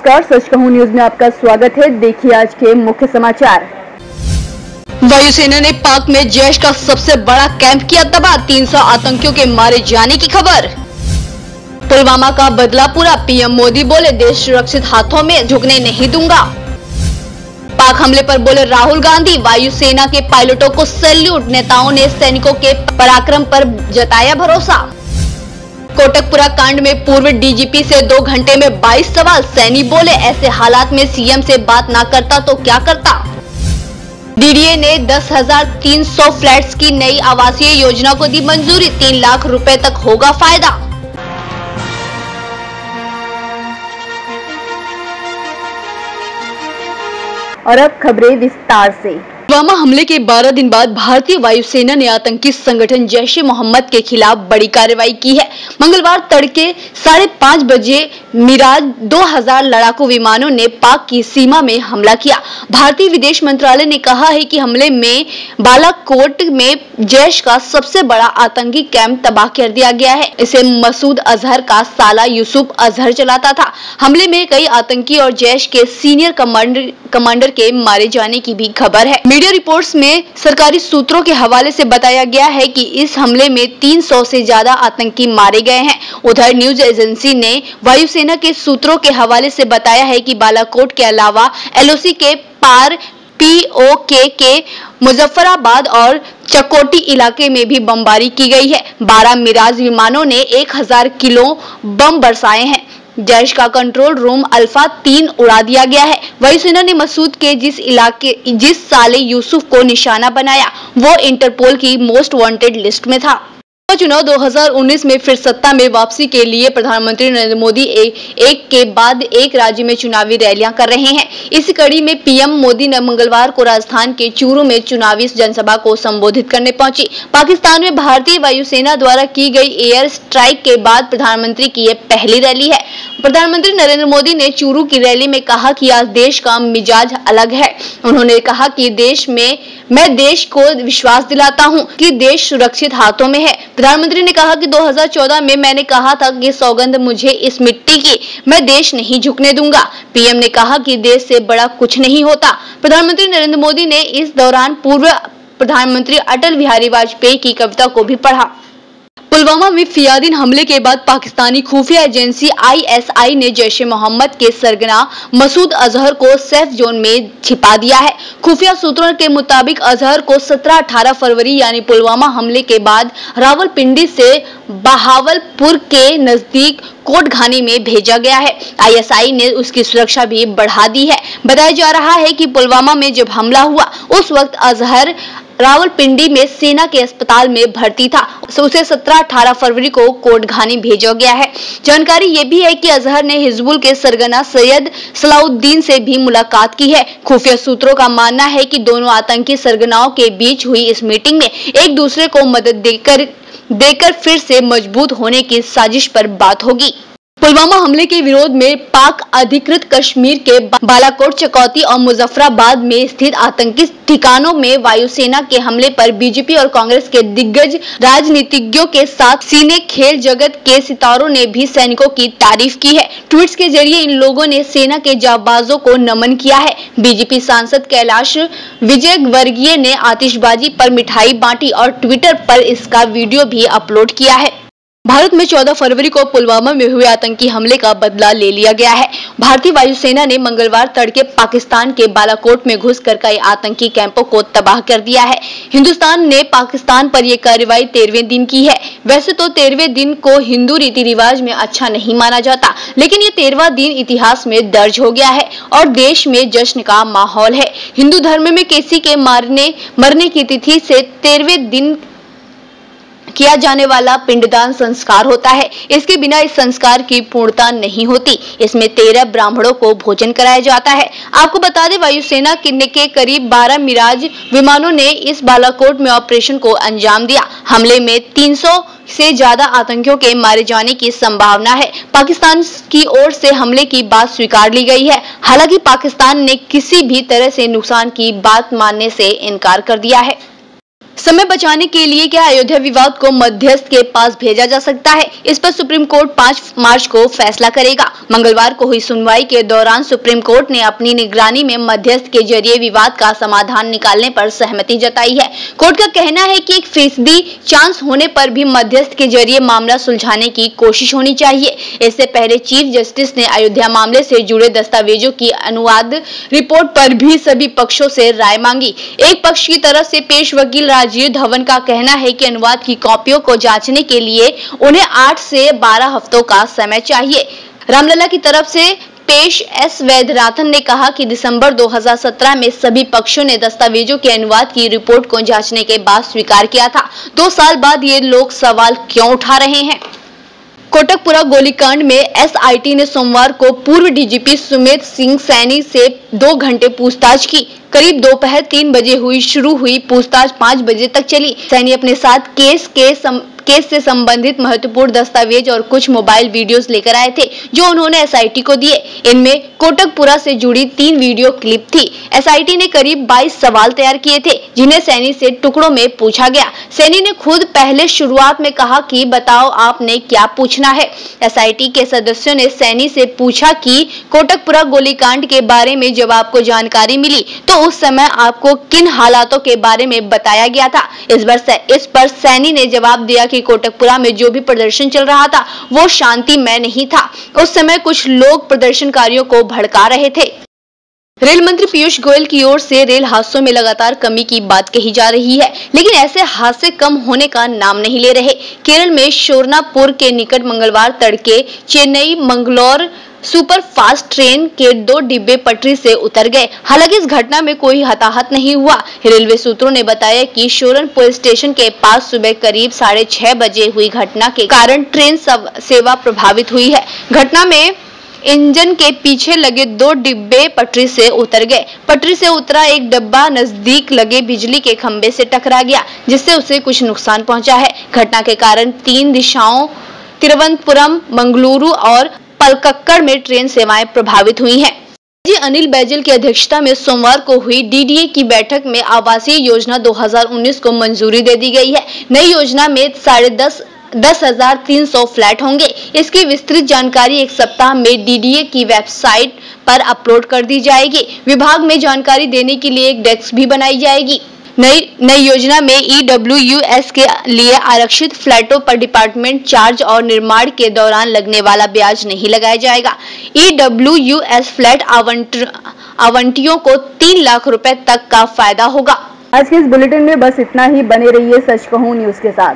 नमस्कार, सच कहूं न्यूज में आपका स्वागत है। देखिए आज के मुख्य समाचार। वायुसेना ने पाक में जैश का सबसे बड़ा कैंप किया तबाह, 300 आतंकियों के मारे जाने की खबर। पुलवामा का बदला पूरा, पीएम मोदी बोले देश सुरक्षित हाथों में झुकने नहीं दूंगा। पाक हमले पर बोले राहुल गांधी, वायुसेना के पायलटों को सैल्यूट, नेताओं ने सैनिकों के पराक्रम पर जताया भरोसा। कोटकपुरा कांड में पूर्व डीजीपी से 2 घंटे में 22 सवाल, सैनी बोले ऐसे हालात में सीएम से बात ना करता तो क्या करता। डीडीए ने 10,300 फ्लैट्स की नई आवासीय योजना को दी मंजूरी, 3 लाख रुपए तक होगा फायदा। और अब खबरें विस्तार से। पुलवामा हमले के 12 दिन बाद भारतीय वायुसेना ने आतंकी संगठन जैश ए मोहम्मद के खिलाफ बड़ी कार्रवाई की है। मंगलवार तड़के 5:30 बजे मिराज 2000 लड़ाकू विमानों ने पाक की सीमा में हमला किया। भारतीय विदेश मंत्रालय ने कहा है कि हमले में बालाकोट में जैश का सबसे बड़ा आतंकी कैंप तबाह कर दिया गया है। इसे मसूद अजहर का साला यूसुफ अजहर चलाता था। हमले में कई आतंकी और जैश के सीनियर कमांडर के मारे जाने की भी खबर है। मीडिया रिपोर्ट्स में सरकारी सूत्रों के हवाले से बताया गया है कि इस हमले में 300 से ज्यादा आतंकी मारे गए हैं। उधर न्यूज एजेंसी ने वायुसेना के सूत्रों के हवाले से बताया है कि बालाकोट के अलावा एलओसी के पार पीओके के मुजफ्फराबाद और चकोटी इलाके में भी बमबारी की गई है। 12 मिराज विमानों ने 1000 किलो बम बरसाए हैं। जैश का कंट्रोल रूम अल्फा 3 उड़ा दिया गया है। वायुसेना ने मसूद के जिस साले यूसुफ को निशाना बनाया वो इंटरपोल की मोस्ट वांटेड लिस्ट में था। चुनाव 2019 में फिर सत्ता में वापसी के लिए प्रधानमंत्री नरेंद्र मोदी एक के बाद एक राज्य में चुनावी रैलियां कर रहे हैं। इसी कड़ी में पीएम मोदी ने मंगलवार को राजस्थान के चूरू में चुनावी जनसभा को संबोधित करने पहुंची। पाकिस्तान में भारतीय वायुसेना द्वारा की गई एयर स्ट्राइक के बाद प्रधानमंत्री की यह पहली रैली है। प्रधानमंत्री नरेंद्र मोदी ने चूरू की रैली में कहा कि आज देश का मिजाज अलग है। उन्होंने कहा कि मैं देश को विश्वास दिलाता हूं कि देश सुरक्षित हाथों में है। प्रधानमंत्री ने कहा कि 2014 में मैंने कहा था कि सौगंध मुझे इस मिट्टी की, मैं देश नहीं झुकने दूंगा। पीएम ने कहा कि देश से बड़ा कुछ नहीं होता। प्रधानमंत्री नरेंद्र मोदी ने इस दौरान पूर्व प्रधानमंत्री अटल बिहारी वाजपेयी की कविता को भी पढ़ा। पुलवामा में फियादीन हमले के बाद पाकिस्तानी खुफिया एजेंसी आईएसआई ने जैश ए मोहम्मद के सरगना मसूद अजहर को सेफ जोन में छिपा दिया है। खुफिया सूत्रों के मुताबिक अजहर को 17-18 फरवरी यानी पुलवामा हमले के बाद रावलपिंडी से बहावलपुर के नजदीक कोटघानी में भेजा गया है। आईएसआई ने उसकी सुरक्षा भी बढ़ा दी है। बताया जा रहा है कि पुलवामा में जब हमला हुआ उस वक्त अजहर रावलपिंडी में सेना के अस्पताल में भर्ती था। उसे 17-18 फरवरी को कोटघानी भेजा गया है। जानकारी ये भी है कि अजहर ने हिजबुल के सरगना सैयद सलाउद्दीन से भी मुलाकात की है। खुफिया सूत्रों का मानना है कि दोनों आतंकी सरगनाओं के बीच हुई इस मीटिंग में एक दूसरे को मदद देकर फिर से मजबूत होने की साजिश पर बात होगी। पुलवामा हमले के विरोध में पाक अधिकृत कश्मीर के बालाकोट, चकौती और मुजफ्फराबाद में स्थित आतंकी ठिकानों में वायुसेना के हमले पर बीजेपी और कांग्रेस के दिग्गज राजनीतिज्ञों के साथ सिने खेल जगत के सितारों ने भी सैनिकों की तारीफ की है। ट्वीट्स के जरिए इन लोगों ने सेना के जाबाजों को नमन किया है। बीजेपी सांसद कैलाश विजयवर्गीय ने आतिशबाजी पर मिठाई बांटी और ट्विटर पर इसका वीडियो भी अपलोड किया है। भारत में 14 फरवरी को पुलवामा में हुए आतंकी हमले का बदला ले लिया गया है। भारतीय वायुसेना ने मंगलवार तड़के पाकिस्तान के बालाकोट में घुसकर कई आतंकी कैंपों को तबाह कर दिया है। हिंदुस्तान ने पाकिस्तान पर यह कार्रवाई 13वें दिन की है। वैसे तो 13वें दिन को हिंदू रीति रिवाज में अच्छा नहीं माना जाता, लेकिन ये 13वां दिन इतिहास में दर्ज हो गया है और देश में जश्न का माहौल है। हिंदू धर्म में किसी के मरने की तिथि से 13वें दिन किया जाने वाला पिंडदान संस्कार होता है। इसके बिना इस संस्कार की पूर्णता नहीं होती। इसमें 13 ब्राह्मणों को भोजन कराया जाता है। आपको बता दें, वायुसेना के करीब 12 मिराज विमानों ने इस बालाकोट में ऑपरेशन को अंजाम दिया। हमले में 300 से ज्यादा आतंकियों के मारे जाने की संभावना है। पाकिस्तान की ओर से हमले की बात स्वीकार ली गई है। हालांकि पाकिस्तान ने किसी भी तरह से नुकसान की बात मानने से इनकार कर दिया है। समय बचाने के लिए क्या अयोध्या विवाद को मध्यस्थ के पास भेजा जा सकता है? इस पर सुप्रीम कोर्ट 5 मार्च को फैसला करेगा। मंगलवार को हुई सुनवाई के दौरान सुप्रीम कोर्ट ने अपनी निगरानी में मध्यस्थ के जरिए विवाद का समाधान निकालने पर सहमति जताई है। कोर्ट का कहना है कि 1% चांस होने पर भी मध्यस्थ के जरिए मामला सुलझाने की कोशिश होनी चाहिए। इससे पहले चीफ जस्टिस ने अयोध्या मामले से जुड़े दस्तावेजों की अनुवाद रिपोर्ट पर भी सभी पक्षों से राय मांगी। एक पक्ष की तरफ से पेश वकील राजीव धवन का कहना है कि अनुवाद की कॉपियों को जांचने के लिए उन्हें 8 से 12 हफ्तों का समय चाहिए। रामलला की तरफ से पेश एस वैद्यनाथन ने कहा कि दिसंबर 2017 में सभी पक्षों ने दस्तावेजों के अनुवाद की रिपोर्ट को जांचने के बाद स्वीकार किया था। 2 साल बाद ये लोग सवाल क्यों उठा रहे हैं? कोटकपुरा गोलीकांड में एसआईटी ने सोमवार को पूर्व डीजीपी सुमेध सिंह सैनी से 2 घंटे पूछताछ की। करीब दोपहर 3 बजे शुरू हुई पूछताछ 5 बजे तक चली। सैनी अपने साथ केस से संबंधित महत्वपूर्ण दस्तावेज और कुछ मोबाइल वीडियोस लेकर आए थे, जो उन्होंने एसआईटी को दिए। इनमें कोटकपुरा से जुड़ी 3 वीडियो क्लिप थी। एसआईटी ने करीब 22 सवाल तैयार किए थे, जिन्हें सैनी से टुकड़ों में पूछा गया। सैनी ने खुद पहले शुरुआत में कहा कि बताओ आपने क्या पूछना है। एसआईटी के सदस्यों ने सैनी से पूछा कि कोटकपुरा गोलीकांड के बारे में जब आपको जानकारी मिली तो उस समय आपको किन हालातों के बारे में बताया गया था। इस पर सैनी ने जवाब दिया कि कोटकपुरा में जो भी प्रदर्शन चल रहा था वो शांतिमय नहीं था। उस समय कुछ लोग प्रदर्शनकारियों को भड़का रहे थे। रेल मंत्री पीयूष गोयल की ओर से रेल हादसों में लगातार कमी की बात कही जा रही है, लेकिन ऐसे हादसे कम होने का नाम नहीं ले रहे। केरल में शोरनापुर के निकट मंगलवार तड़के Chennai Mangalore super fast train के 2 डिब्बे पटरी से उतर गए। हालांकि इस घटना में कोई हताहत नहीं हुआ। रेलवे सूत्रों ने बताया कि शोरनपुर स्टेशन के पास सुबह करीब 6:30 बजे हुई घटना के कारण ट्रेन सेवा प्रभावित हुई है। घटना में इंजन के पीछे लगे 2 डिब्बे पटरी से उतर गए। पटरी से उतरा एक डिब्बा नजदीक लगे बिजली के खंभे से टकरा गया, जिससे उसे कुछ नुकसान पहुंचा है। घटना के कारण 3 दिशाओं तिरुवनंतपुरम, मंगलुरु और पलक्कड़ में ट्रेन सेवाएं प्रभावित हुई हैं। अनिल बैजल की अध्यक्षता में सोमवार को हुई डीडीए की बैठक में आवासीय योजना 2019 को मंजूरी दे दी गई है। नई योजना में 10,300 फ्लैट होंगे। इसकी विस्तृत जानकारी एक सप्ताह में डीडीए की वेबसाइट पर अपलोड कर दी जाएगी। विभाग में जानकारी देने के लिए एक डेस्क भी बनाई जाएगी। नई योजना में ईडब्ल्यूएस के लिए आरक्षित फ्लैटों पर डिपार्टमेंट चार्ज और निर्माण के दौरान लगने वाला ब्याज नहीं लगाया जाएगा। ईडब्ल्यूएस फ्लैट आवंटियों को 3 लाख रुपए तक का फायदा होगा। आज के इस बुलेटिन में बस इतना ही। बने रहिए सच कहूं न्यूज के साथ।